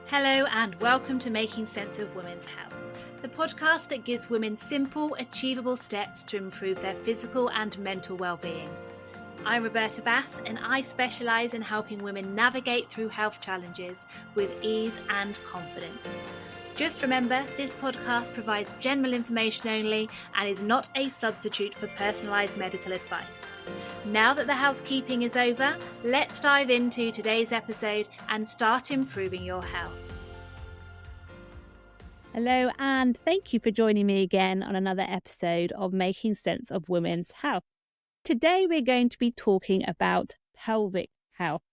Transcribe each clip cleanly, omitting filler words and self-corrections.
Hello and welcome to Making Sense of Women's Health, the podcast that gives women simple, achievable steps to improve their physical and mental well-being. I'm Roberta Bass and I specialise in helping women navigate through health challenges with ease and confidence. Just remember, this podcast provides general information only and is not a substitute for personalised medical advice. Now that the housekeeping is over, let's dive into today's episode and start improving your health. Hello, and thank you for joining me again on another episode of Making Sense of Women's Health. Today we're going to be talking about pelvic health.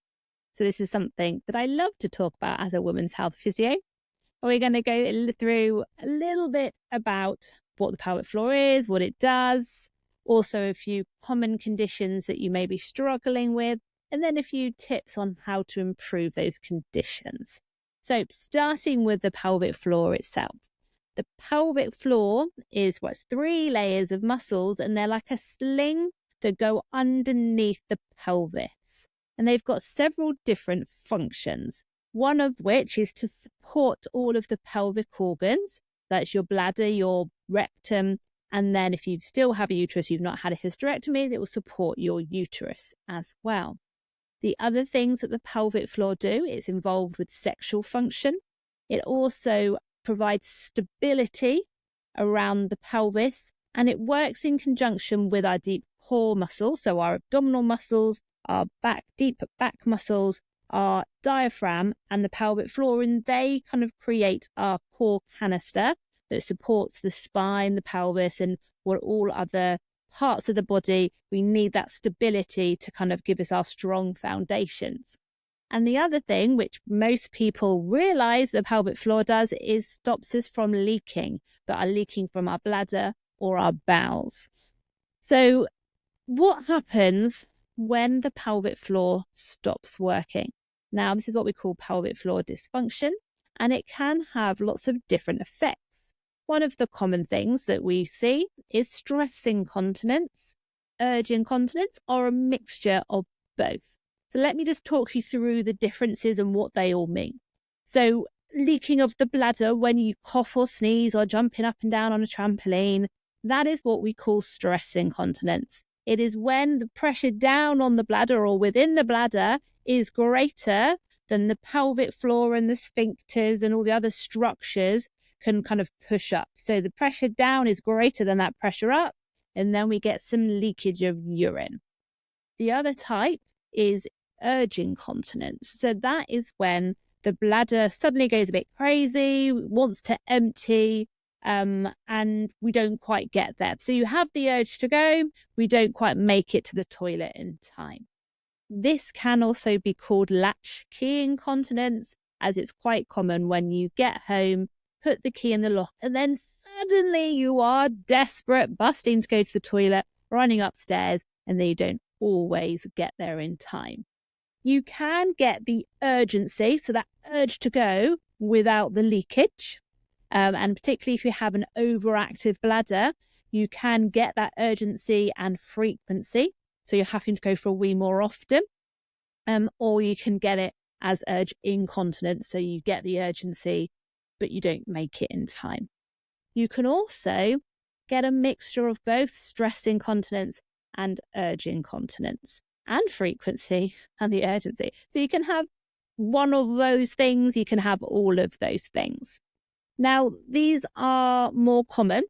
So this is something that I love to talk about as a women's health physio. We're going to go through a little bit about what the pelvic floor is, what it does, also a few common conditions that you may be struggling with, and then a few tips on how to improve those conditions. So starting with the pelvic floor itself. The pelvic floor is what's 3 layers of muscles, and they're like a sling that go underneath the pelvis. And they've got several different functions, one of which is to support all of the pelvic organs. That's your bladder, your rectum, and then if you still have a uterus, you've not had a hysterectomy, it will support your uterus as well. The other things that the pelvic floor do, it's involved with sexual function. It also provides stability around the pelvis, and it works in conjunction with our deep core muscles, so our abdominal muscles, our deep back muscles, our diaphragm and the pelvic floor, and they kind of create our core canister that supports the spine, the pelvis, and what all other parts of the body. We need that stability to kind of give us our strong foundations. And the other thing, which most people realize the pelvic floor does, is stops us from leaking, but are leaking from our bladder or our bowels. So what happens when the pelvic floor stops working? Now, this is what we call pelvic floor dysfunction, and it can have lots of different effects. One of the common things that we see is stress incontinence, urge incontinence, or a mixture of both. So let me just talk you through the differences and what they all mean. So leaking of the bladder when you cough or sneeze or jumping up and down on a trampoline, that is what we call stress incontinence. It is when the pressure down on the bladder or within the bladder is greater than the pelvic floor and the sphincters and all the other structures can kind of push up. So the pressure down is greater than that pressure up, and then we get some leakage of urine. The other type is urge incontinence. So that is when the bladder suddenly goes a bit crazy, wants to empty, and we don't quite get there. So you have the urge to go, we don't quite make it to the toilet in time. This can also be called latchkey incontinence, as it's quite common when you get home, put the key in the lock, and then suddenly you are desperate, busting to go to the toilet, running upstairs, and then you don't always get there in time. You can get the urgency, so that urge to go, without the leakage. And particularly if you have an overactive bladder, you can get that urgency and frequency. So you're having to go for a wee more often. Or you can get it as urge incontinence. So you get the urgency, but you don't make it in time. You can also get a mixture of both stress incontinence and urge incontinence, and frequency and the urgency. So you can have one of those things, you can have all of those things. Now, these are more common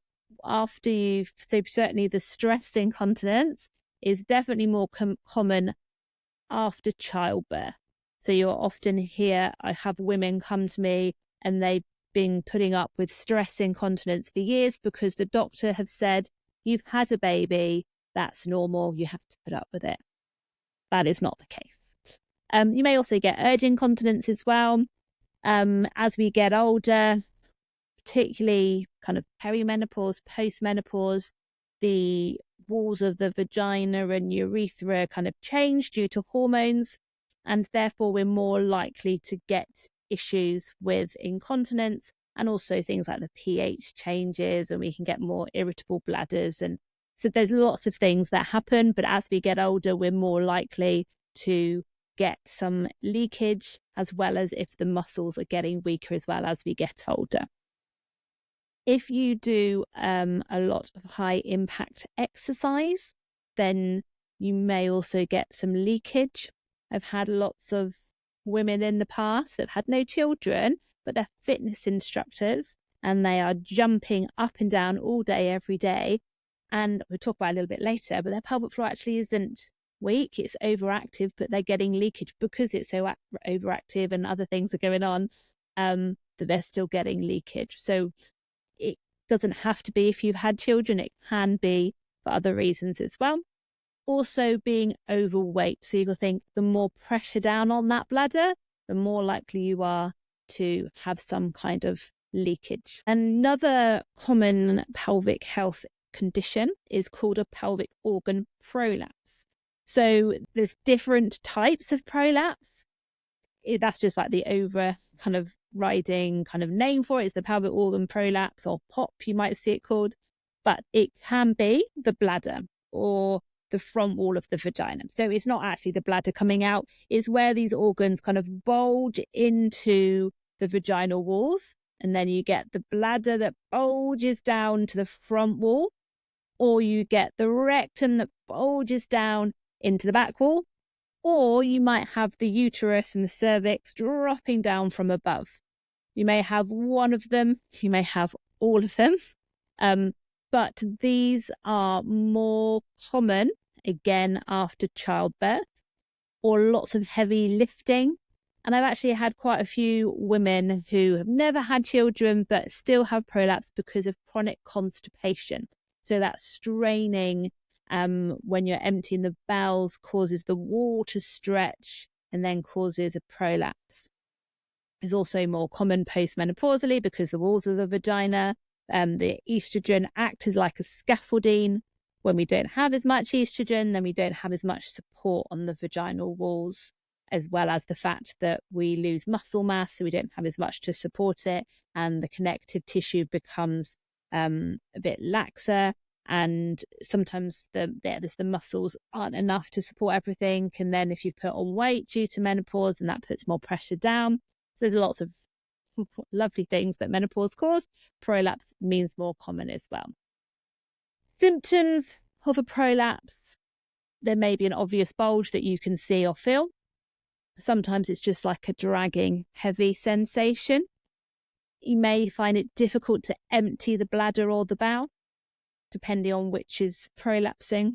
after so certainly the stress incontinence is definitely more common after childbirth. So you'll often hear, I have women come to me and they've been putting up with stress incontinence for years because the doctor have said, you've had a baby, that's normal, you have to put up with it. That is not the case. You may also get urge incontinence as well. As we get older, particularly kind of perimenopause, postmenopause, the walls of the vagina and urethra kind of change due to hormones, and therefore we're more likely to get issues with incontinence, and also things like the pH changes, and we can get more irritable bladders. And so there's lots of things that happen, but as we get older, we're more likely to get some leakage, as well as if the muscles are getting weaker as well as we get older. If you do a lot of high impact exercise, then you may also get some leakage. I've had lots of women in the past that have had no children, but they're fitness instructors and they are jumping up and down all day, every day. And we'll talk about it a little bit later, but their pelvic floor actually isn't weak, it's overactive, but they're getting leakage because it's so overactive and other things are going on, that they're still getting leakage. So it doesn't have to be if you've had children, it can be for other reasons as well. Also being overweight. So you'll think the more pressure down on that bladder, the more likely you are to have some kind of leakage. Another common pelvic health condition is called a pelvic organ prolapse. So there's different types of prolapse. That's just like the overriding kind of name for it. It's the pelvic organ prolapse, or POP, you might see it called. But it can be the bladder or the front wall of the vagina. So it's not actually the bladder coming out. It's where these organs kind of bulge into the vaginal walls. And then you get the bladder that bulges down to the front wall, or you get the rectum that bulges down into the back wall, or you might have the uterus and the cervix dropping down from above. You may have one of them, you may have all of them, but these are more common, again, after childbirth or lots of heavy lifting. And I've actually had quite a few women who have never had children but still have prolapse because of chronic constipation. So that straining when you're emptying the bowels causes the wall to stretch and then causes a prolapse. It's also more common postmenopausally because the walls of the vagina, the estrogen acts as like a scaffolding. When we don't have as much estrogen, then we don't have as much support on the vaginal walls, as well as the fact that we lose muscle mass, so we don't have as much to support it, and the connective tissue becomes a bit laxer, and sometimes the muscles aren't enough to support everything. And then if you put on weight due to menopause, and that puts more pressure down. So there's lots of lovely things that menopause cause. Prolapse means more common as well. Symptoms of a prolapse: there may be an obvious bulge that you can see or feel. Sometimes it's just like a dragging, heavy sensation. You may find it difficult to empty the bladder or the bowel, depending on which is prolapsing.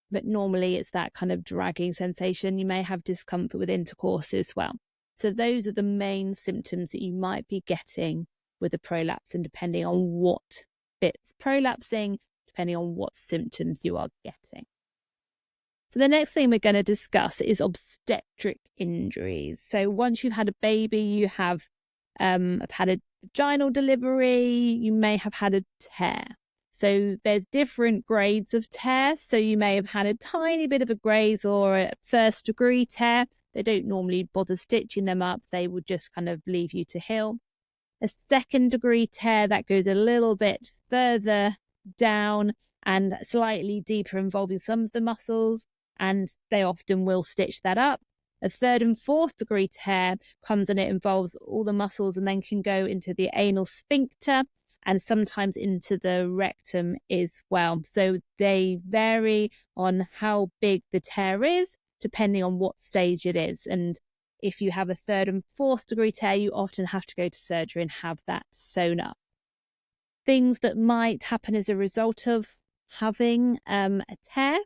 But normally it's that kind of dragging sensation. You may have discomfort with intercourse as well. So those are the main symptoms that you might be getting with a prolapse, and depending on what bit's prolapsing, depending on what symptoms you are getting. So the next thing we're going to discuss is obstetric injuries. So once you've had a baby, you have had a vaginal delivery, you may have had a tear. So there's different grades of tear. So you may have had a tiny bit of a graze or a first degree tear. They don't normally bother stitching them up. They would just kind of leave you to heal. A second degree tear, that goes a little bit further down and slightly deeper, involving some of the muscles, and they often will stitch that up. A third and fourth degree tear comes and it involves all the muscles and then can go into the anal sphincter and sometimes into the rectum as well. So they vary on how big the tear is, depending on what stage it is. And if you have a third and fourth degree tear, you often have to go to surgery and have that sewn up. Things that might happen as a result of having a tear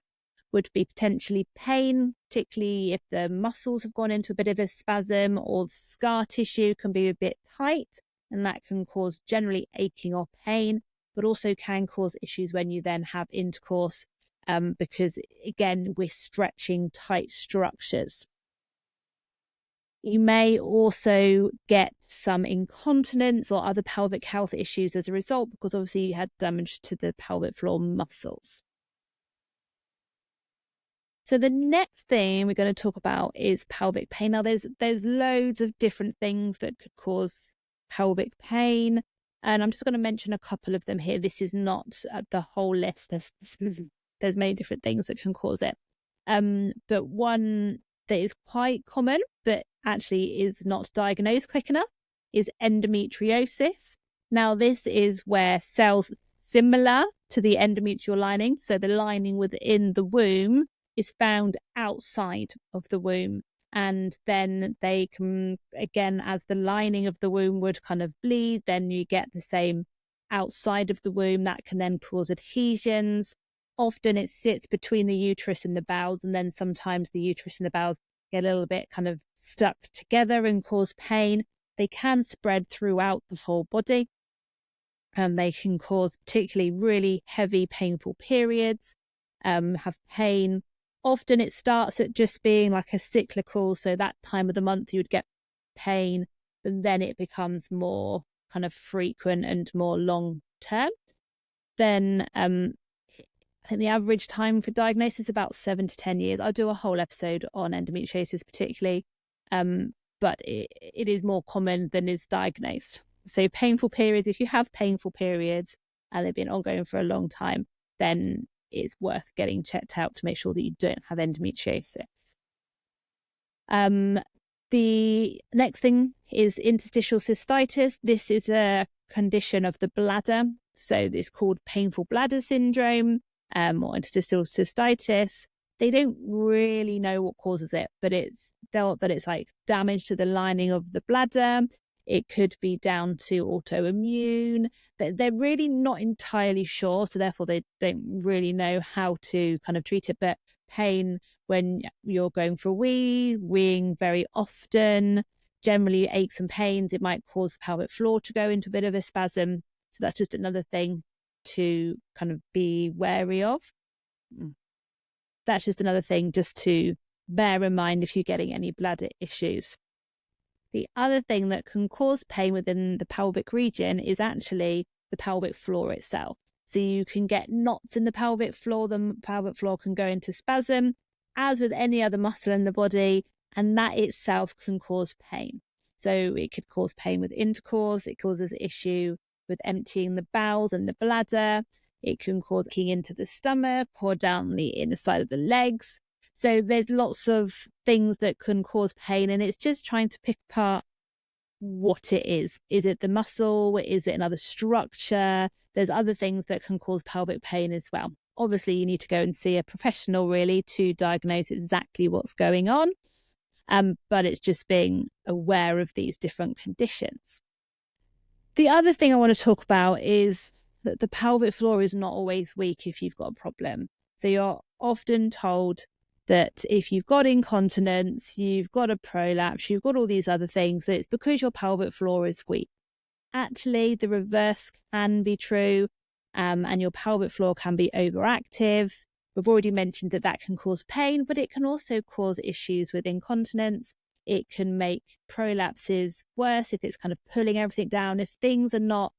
would be potentially pain, particularly if the muscles have gone into a bit of a spasm, or the scar tissue can be a bit tight, and that can cause generally aching or pain, but also can cause issues when you then have intercourse, because again, we're stretching tight structures. You may also get some incontinence or other pelvic health issues as a result, because obviously you had damage to the pelvic floor muscles. So the next thing we're going to talk about is pelvic pain. Now there's loads of different things that could cause pelvic pain, and I'm just going to mention a couple of them here. This is not the whole list. There's many different things that can cause it. But one that is quite common, but actually is not diagnosed quick enough, is endometriosis. Now, this is where cells similar to the endometrial lining, so the lining within the womb, is found outside of the womb. And then they can, again, as the lining of the womb would kind of bleed, then you get the same outside of the womb. That can then cause adhesions. Often it sits between the uterus and the bowels, and then sometimes the uterus and the bowels get a little bit kind of stuck together and cause pain. They can spread throughout the whole body, and they can cause particularly really heavy, painful periods, have pain. Often it starts at just being like a cyclical, so that time of the month you would get pain, and then it becomes more kind of frequent and more long term. Then I think the average time for diagnosis is about 7 to 10 years. I'll do a whole episode on endometriosis particularly, but it is more common than is diagnosed. So painful periods, if you have painful periods and they've been ongoing for a long time, then it's worth getting checked out to make sure that you don't have endometriosis. The next thing is interstitial cystitis. This is a condition of the bladder. So it's called painful bladder syndrome, or interstitial cystitis. They don't really know what causes it, but it's felt that it's like damage to the lining of the bladder. It could be down to autoimmune. They're really not entirely sure, so therefore they don't really know how to kind of treat it. But pain when you're going for a wee, weeing very often, generally aches and pains. It might cause the pelvic floor to go into a bit of a spasm. So that's just another thing to kind of be wary of. That's just another thing just to bear in mind if you're getting any bladder issues. The other thing that can cause pain within the pelvic region is actually the pelvic floor itself. So you can get knots in the pelvic floor. The pelvic floor can go into spasm, as with any other muscle in the body, and that itself can cause pain. So it could cause pain with intercourse. It causes issue with emptying the bowels and the bladder. It can cause kicking into the stomach or down the inner side of the legs. So there's lots of things that can cause pain, and it's just trying to pick apart what it is. Is it the muscle? Is it another structure? There's other things that can cause pelvic pain as well. Obviously, you need to go and see a professional really to diagnose exactly what's going on. But it's just being aware of these different conditions. The other thing I want to talk about is that the pelvic floor is not always weak if you've got a problem. So you're often told that if you've got incontinence, you've got a prolapse, you've got all these other things, that it's because your pelvic floor is weak. Actually, the reverse can be true, and your pelvic floor can be overactive. We've already mentioned that can cause pain, but it can also cause issues with incontinence. It can make prolapses worse if it's kind of pulling everything down. If things are not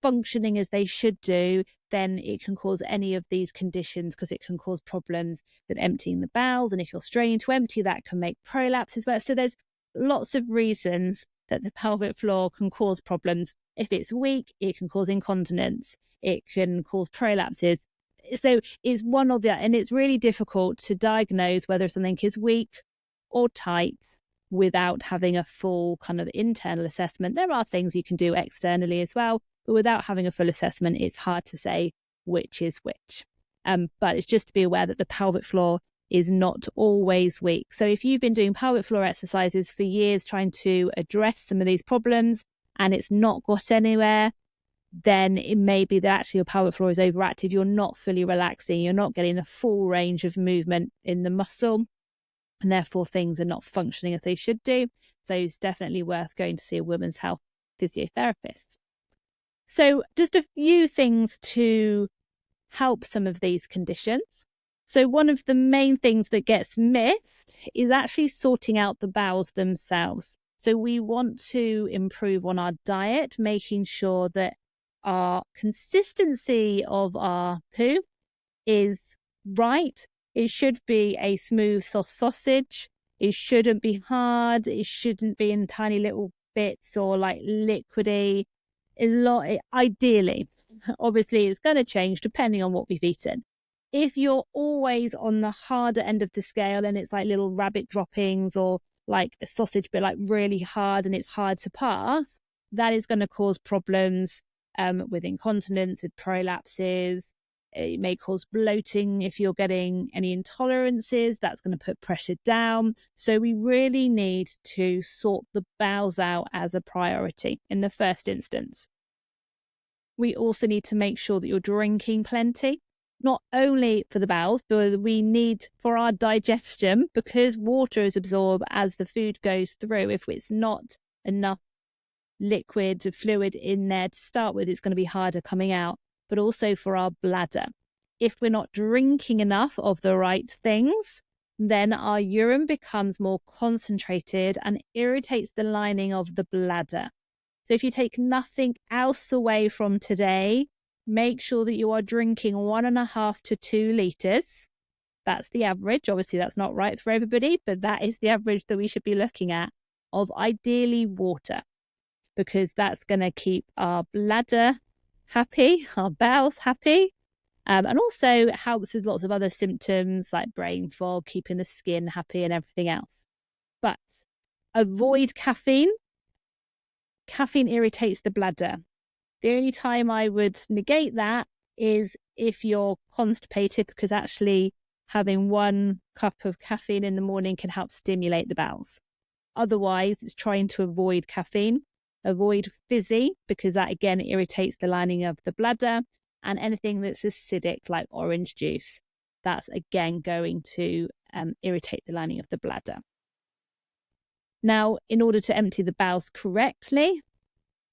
functioning as they should do, then it can cause any of these conditions, because it can cause problems with emptying the bowels, and if you're straining to empty, that can make prolapses worse. So there's lots of reasons that the pelvic floor can cause problems. If it's weak, it can cause incontinence, it can cause prolapses. So it's one or the other, and it's really difficult to diagnose whether something is weak or tight without having a full kind of internal assessment. There are things you can do externally as well, but without having a full assessment, it's hard to say which is which. But it's just to be aware that the pelvic floor is not always weak. So if you've been doing pelvic floor exercises for years trying to address some of these problems and it's not got anywhere, then it may be that actually your pelvic floor is overactive. You're not fully relaxing. You're not getting the full range of movement in the muscle, and therefore things are not functioning as they should do. So it's definitely worth going to see a women's health physiotherapist. So just a few things to help some of these conditions. So one of the main things that gets missed is actually sorting out the bowels themselves. So we want to improve on our diet, making sure that our consistency of our poo is right. It should be a smooth soft sausage. It shouldn't be hard. It shouldn't be in tiny little bits or like liquidy. Ideally, obviously it's going to change depending on what we've eaten, If you're always on the harder end of the scale and it's like little rabbit droppings or like a sausage, but like really hard and it's hard to pass, that is going to cause problems with incontinence, with prolapses. It may cause bloating if you're getting any intolerances. That's going to put pressure down. So we really need to sort the bowels out as a priority in the first instance. We also need to make sure that you're drinking plenty, not only for the bowels, but we need for our digestion, because water is absorbed as the food goes through. If it's not enough liquid or fluid in there to start with, it's going to be harder coming out, but also for our bladder. If we're not drinking enough of the right things, then our urine becomes more concentrated and irritates the lining of the bladder. So if you take nothing else away from today, make sure that you are drinking 1.5 to 2 litres. That's the average. Obviously, that's not right for everybody, but that is the average that we should be looking at of ideally water, because that's going to keep our bladder happy, our bowels happy, and also helps with lots of other symptoms like brain fog, keeping the skin happy and everything else. But avoid caffeine. Caffeine irritates the bladder. The only time I would negate that is if you're constipated, because actually having 1 cup of caffeine in the morning can help stimulate the bowels. Otherwise, it's trying to avoid caffeine. Avoid fizzy, because that again irritates the lining of the bladder, and anything that's acidic like orange juice, that's again going to irritate the lining of the bladder. Now, in order to empty the bowels correctly,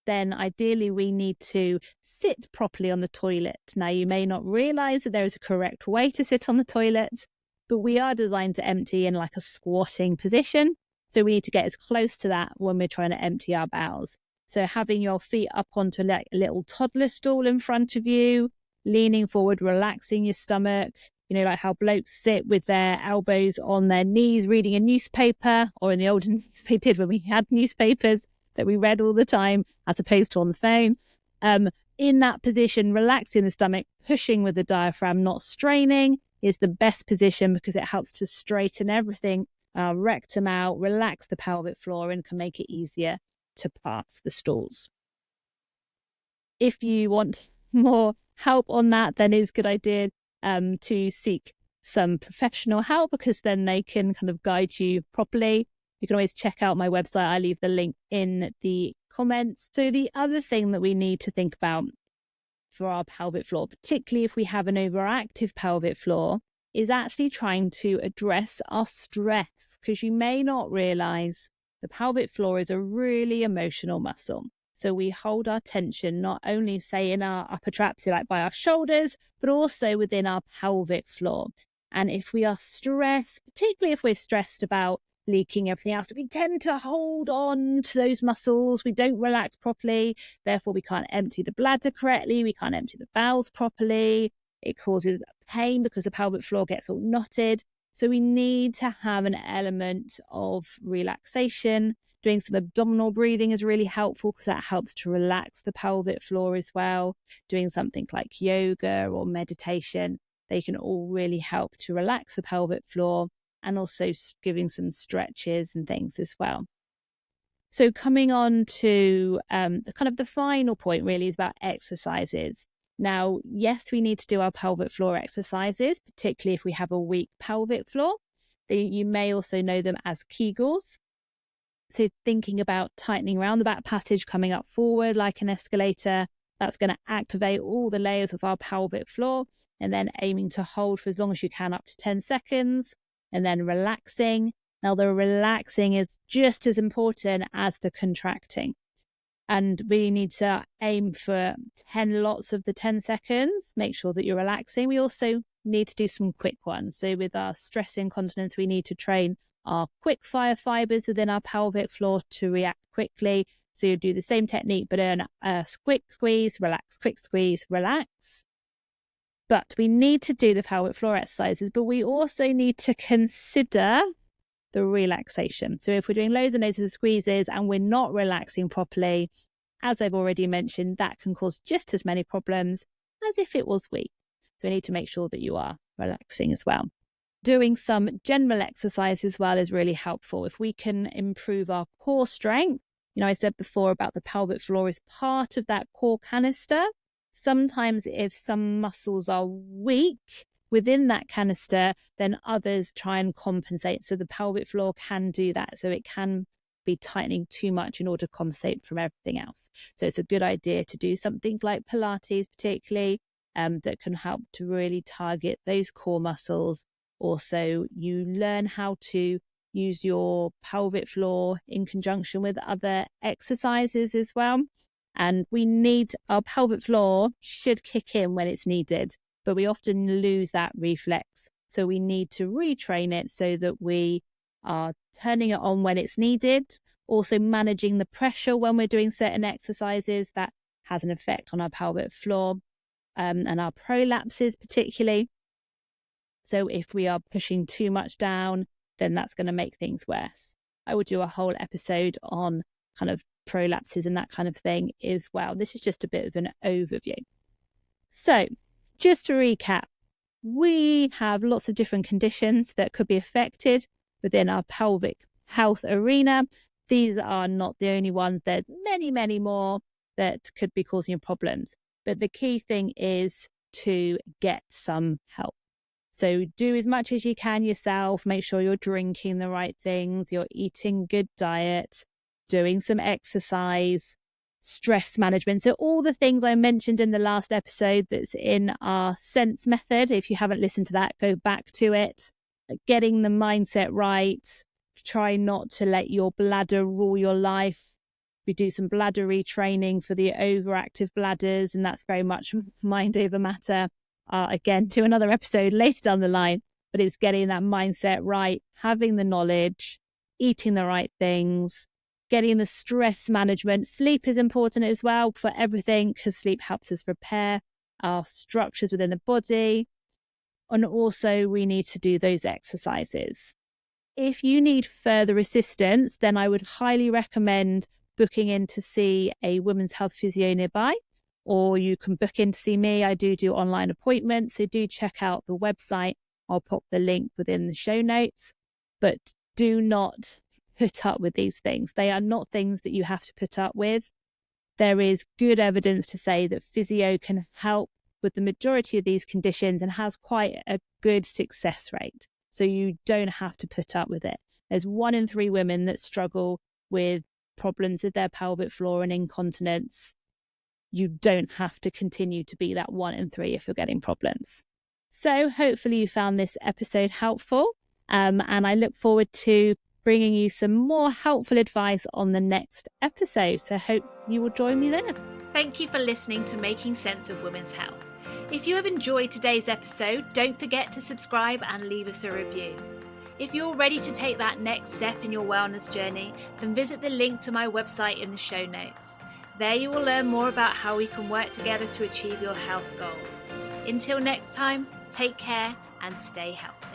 then ideally we need to sit properly on the toilet. Now, you may not realize that there is a correct way to sit on the toilet, but we are designed to empty in like a squatting position. So we need to get as close to that when we're trying to empty our bowels. So having your feet up onto a little toddler stool in front of you, leaning forward, relaxing your stomach, like how blokes sit with their elbows on their knees reading a newspaper, or in the olden days they did when we had newspapers that we read all the time as opposed to on the phone. In that position, relaxing the stomach, pushing with the diaphragm, not straining, is the best position because it helps to straighten everything, rectum out, relax the pelvic floor, and can make it easier to pass the stools. If you want more help on that, then it's a good idea to seek some professional help, because then they can kind of guide you properly. You can always check out my website. I leave the link in the comments. So the other thing that we need to think about for our pelvic floor, particularly if we have an overactive pelvic floor, is actually trying to address our stress, because you may not realize the pelvic floor is a really emotional muscle. So we hold our tension not only, say, in our upper traps, like by our shoulders, but also within our pelvic floor. And if we are stressed, particularly if we're stressed about leaking everything else, we tend to hold on to those muscles. We don't relax properly. Therefore, we can't empty the bladder correctly. We can't empty the bowels properly. It causes pain because the pelvic floor gets all knotted. So we need to have an element of relaxation. Doing some abdominal breathing is really helpful because that helps to relax the pelvic floor as well. Doing something like yoga or meditation, they can all really help to relax the pelvic floor, and also giving some stretches and things as well. So coming on to the final point really is about exercises. Now, yes, we need to do our pelvic floor exercises, particularly if we have a weak pelvic floor. You may also know them as Kegels. So thinking about tightening around the back passage, coming up forward like an escalator, that's going to activate all the layers of our pelvic floor, and then aiming to hold for as long as you can, up to 10 seconds, and then relaxing. Now, the relaxing is just as important as the contracting. And we need to aim for 10 lots of the 10 seconds. Make sure that you're relaxing. We also need to do some quick ones. So with our stress incontinence, we need to train our quick fire fibers within our pelvic floor to react quickly. So you do the same technique, but in a quick squeeze, relax, quick squeeze, relax. But we need to do the pelvic floor exercises, but we also need to consider the relaxation. So if we're doing loads and loads of squeezes and we're not relaxing properly, as I've already mentioned, that can cause just as many problems as if it was weak. So we need to make sure that you are relaxing as well. Doing some general exercise as well is really helpful. If we can improve our core strength, I said before about the pelvic floor is part of that core canister. Sometimes if some muscles are weak within that canister, then others try and compensate. So the pelvic floor can do that. So it can be tightening too much in order to compensate from everything else. So it's a good idea to do something like Pilates particularly, that can help to really target those core muscles. Also, you learn how to use your pelvic floor in conjunction with other exercises as well. And our pelvic floor should kick in when it's needed, but we often lose that reflex. So we need to retrain it so that we are turning it on when it's needed. Also managing the pressure when we're doing certain exercises, that has an effect on our pelvic floor, and our prolapses particularly. So if we are pushing too much down, then that's going to make things worse. I would do a whole episode on kind of prolapses and that kind of thing as well. This is just a bit of an overview. So just to recap, we have lots of different conditions that could be affected within our pelvic health arena. These are not the only ones. There's many, many more that could be causing you problems. But the key thing is to get some help. So do as much as you can yourself. Make sure you're drinking the right things, you're eating good diet, doing some exercise, stress management. So all the things I mentioned in the last episode that's in our SENSE method. If you haven't listened to that, go back to it. Getting the mindset right. Try not to let your bladder rule your life. We do some bladder retraining for the overactive bladders, and that's very much mind over matter. Again, do another episode later down the line, but it's getting that mindset right, having the knowledge, eating the right things, getting the stress management. Sleep is important as well for everything, because sleep helps us repair our structures within the body. And also we need to do those exercises. If you need further assistance, then I would highly recommend booking in to see a women's health physio nearby, or you can book in to see me. I do online appointments, so do check out the website. I'll pop the link within the show notes. But do not put up with these things. They are not things that you have to put up with. There is good evidence to say that physio can help with the majority of these conditions and has quite a good success rate. So you don't have to put up with it. There's 1 in 3 women that struggle with problems with their pelvic floor and incontinence. You don't have to continue to be that 1 in 3 if you're getting problems. So hopefully you found this episode helpful, and I look forward to bringing you some more helpful advice on the next episode. So hope you will join me there. Thank you for listening to Making Sense of Women's Health. If you have enjoyed today's episode, don't forget to subscribe and leave us a review. If you're ready to take that next step in your wellness journey, then visit the link to my website in the show notes. There you will learn more about how we can work together to achieve your health goals. Until next time, take care and stay healthy.